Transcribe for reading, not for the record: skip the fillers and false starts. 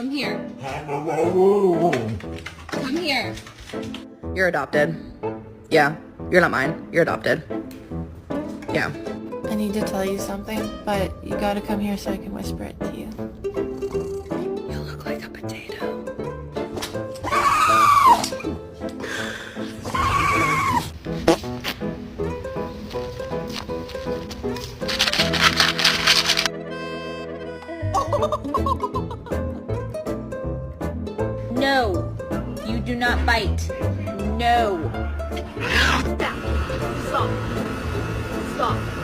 Come here. Come here. You're adopted. Yeah, you're not mine. You're adopted. Yeah. I need to tell you something, but you gotta come here so I can whisper it to you. You look like a potato. No, you do not bite. No. Stop. Stop.